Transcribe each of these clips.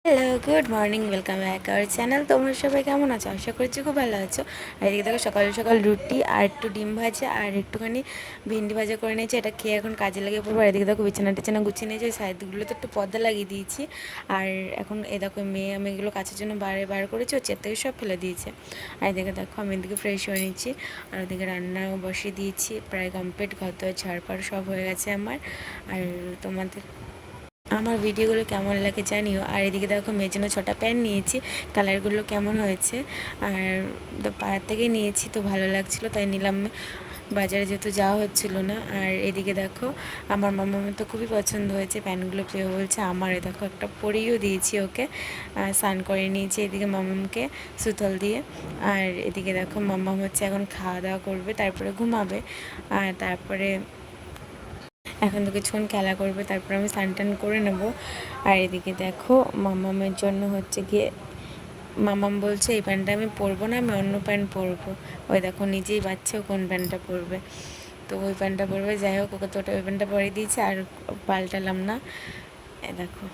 Hello, good morning, welcome back our channel. তোমরা সবাই কেমন আছো? আশা করছি খুব ভালো আছো। আর এদিকে দেখো সকাল সকাল রুটি আর একটু ডিম ভাজা আর একটুখানি ভেন্ডি ভাজা করে নিয়েছি। এটা খেয়ে এখন কাজে লাগিয়ে পড়বো। আর এদিকে দেখো বিছানা টিছানা গুছিয়ে নিয়েছি, ওই সাইডগুলোতে একটু পর্দা লাগিয়ে দিয়েছি। আর এখন এ দেখো মেয়ে আমি এগুলো কাছের জন্য বার করেছি, ও চের থেকে সব ফেলে দিয়েছে। আর এদিকে দেখো আমি এদিকে ফ্রেশ হয়ে নিচ্ছি। আর ওদিকে রান্নাও বসিয়ে দিয়েছি, প্রায় কমপ্লিট, ঘর তো ঝাড়পাড় সব হয়ে গেছে আমার। আর তোমাদের আমার ভিডিওগুলো কেমন লাগে জানিও। আর এদিকে দেখো মেয়ের জন্য 6টা প্যান্ট নিয়েছি, কালারগুলো কেমন হয়েছে। আর পাড়ার থেকে নিয়েছি, তো ভালো লাগছিলো তাই নিলাম। বাজারে যেহেতু যাওয়া হচ্ছিল না। আর এদিকে দেখো আমার মামামের তো খুবই পছন্দ হয়েছে প্যান্টগুলো, পেয়ে বলছে আমার। দেখো একটা পরিয়েও দিয়েছি ওকে, স্নান করে নিয়েছি এদিকে মামামকে সুতল দিয়ে। আর এদিকে দেখো মামাম হচ্ছে এখন খাওয়া দাওয়া করবে, তারপরে ঘুমাবে। আর তারপরে এখন তো কিছুক্ষণ খেলা করবে, তারপর আমি স্নান টান করে নেবো। আর এদিকে দেখো মামামের জন্য হচ্ছে গিয়ে মামাম বলছে এই প্যান্টটা আমি পরবো না, আমি অন্য প্যান্ট পরবো। ওই দেখো নিজেই বাচ্চাও কোন প্যান্টটা পরবে, তো ওই প্যান্টটা পরবে। যাই হোক, ওকে তো ওটা ওই প্যান্টটা পরিয়ে দিয়েছে আর পাল্টালাম না। এ দেখো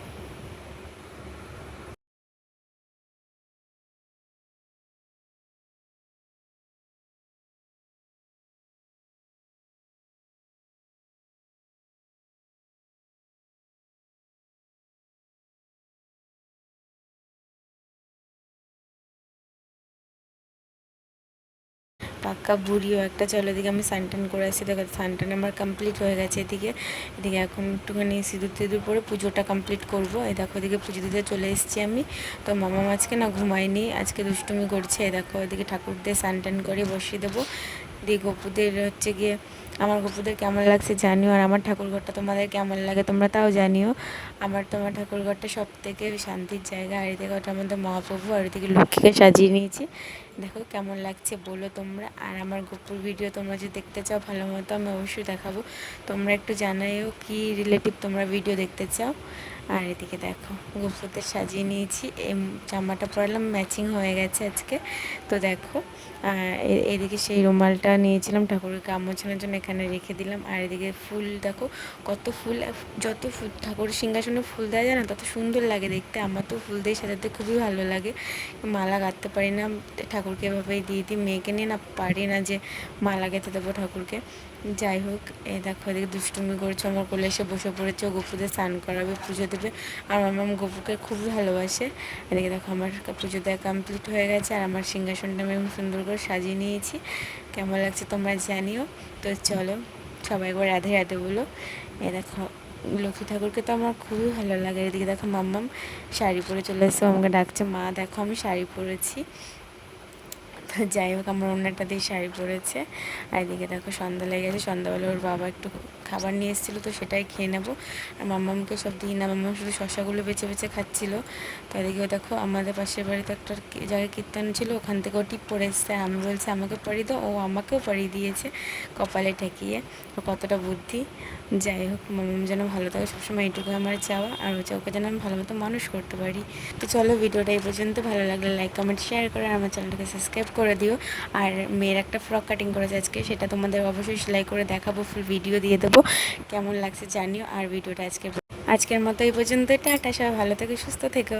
পাক্কা বুড়িও একটা। চলো এদিকে আমি স্নান করে আসি। দেখো স্নান আমার কমপ্লিট হয়ে গেছে। এদিকে এদিকে এখন একটুখানি সিঁদুর টিঁদুর পরে পুজোটা কমপ্লিট করবো। এই দেখো এদিকে পুজো দিতে চলে এসেছি আমি। তো মামা আজকে না ঘুমায়নি, আজকে দুষ্টুমি করছে। এই দেখো এদিকে ঠাকুরদের স্নান করে বসিয়ে দেবো। দিয়ে গপুদের হচ্ছে গিয়ে, আমার গপুদের কেমন লাগছে জানিও। আর আমার ঠাকুরঘরটা তোমাদের কেমন লাগে তোমরা তাও জানিও। আমার ঠাকুরঘরটা সব থেকে শান্তির জায়গা। আর এদিকে ওটা আমাদের মহাপ্রভু, আর এদিকে লক্ষ্মীকে সাজিয়ে নিয়েছি। দেখো কেমন লাগছে বলো তোমরা। আর আমার গপুর ভিডিও তোমরা যদি দেখতে চাও ভালো মতো, আমি অবশ্যই দেখাবো। তোমরা একটু জানাইও কি রিলেটিভ তোমরা ভিডিও দেখতে চাও। আর এদিকে দেখো গপুদের সাজিয়ে নিয়েছি, এই জামাটা পরালাম, ম্যাচিং হয়ে গেছে আজকে। তো দেখো এদিকে সেই রুমালটা নিয়েছিলাম ঠাকুরের কাম মোছানোর জন্য, এখানে রেখে দিলাম। আর এদিকে ফুল দেখো কত ফুল, যত ফুল ঠাকুরের সিংহাসনে ফুল দেওয়া যায় না তত সুন্দর লাগে দেখতে। আমার তো ফুল দিয়ে সাজাতে খুবই ভালো লাগে। মালা গাঁথতে পারি না, ঠাকুরকে এভাবেই দিয়ে দিই। মেয়েকে নিয়ে না পারি না যে মালা গেঁথে দেবো ঠাকুরকে। যাই হোক, এই দেখো এদিকে দুষ্টুমি করছে, আমার কোলে এসে বসে পড়েছে। ও গপুদের স্নান করাবে, পুজো দেবে। আর আমার গপুকে খুবই ভালোবাসে। এদিকে দেখো আমার পুজো দেওয়া কমপ্লিট হয়ে গেছে। আর আমার সিংহাসনটা আমি সুন্দর করে সাজিয়ে নিয়েছি। কেমন লাগছে তোমরা জানিও। তো চলো সবাই একবার রাধে রাধে বলো। এ দেখো লক্ষ্মী ঠাকুরকে তো আমার খুবই ভালো লাগে। এদিকে দেখো মাম্মাম শাড়ি পরে চলে এসেছে, আমাকে ডাকছে মা। দেখো আমি শাড়ি পরেছি। যাই হোক আমার অন্যটা দিয়ে শাড়ি পরেছে। আর এদিকে দেখো সন্ধ্যা লেগে গেছে, সন্ধ্যাবেলা ওর বাবা একটু খাবার নিয়ে এসেছিলো, তো সেটাই খেয়ে নেবো। আর মাম্মামকে সব দিই না, মাম্মাম শুধু শশাগুলো বেছে বেছে খাচ্ছিলো। তো এদিকেও দেখো আমাদের পাশের বাড়িতে একটা জায়গায় কীর্তন ছিল, ওখান থেকে ও টিপ পরে এসছে। আমি বলছি আমাকে পরিয়ে দাও, ও আমাকেও পরিয়ে দিয়েছে কপালে ঠেকিয়ে। ও কতটা বুদ্ধি। যাই হোক মাম্মাম যেন ভালো থাকে সবসময়, এইটুকু আমার চাওয়া। আর হচ্ছে ওকে যেন আমি ভালো মতো মানুষ করতে পারি। তো চলো ভিডিওটা এই পর্যন্ত, ভালো লাগলে লাইক কমেন্ট শেয়ার করে আর আমার চ্যানেলটাকে সাবস্ক্রাইব করে দিও। আর মেয়ের একটা ফ্রক কাটিং করেছে আজকে, সেটা তোমাদের অবশ্যই সেলাই করে দেখাবো, ফুল ভিডিও দিয়ে দেবো। কেমন লাগছে জানিও। আর ভিডিওটা আজকের মতো এই পর্যন্ত, টাটা, সবাই ভালো থেকো সুস্থ থেকো।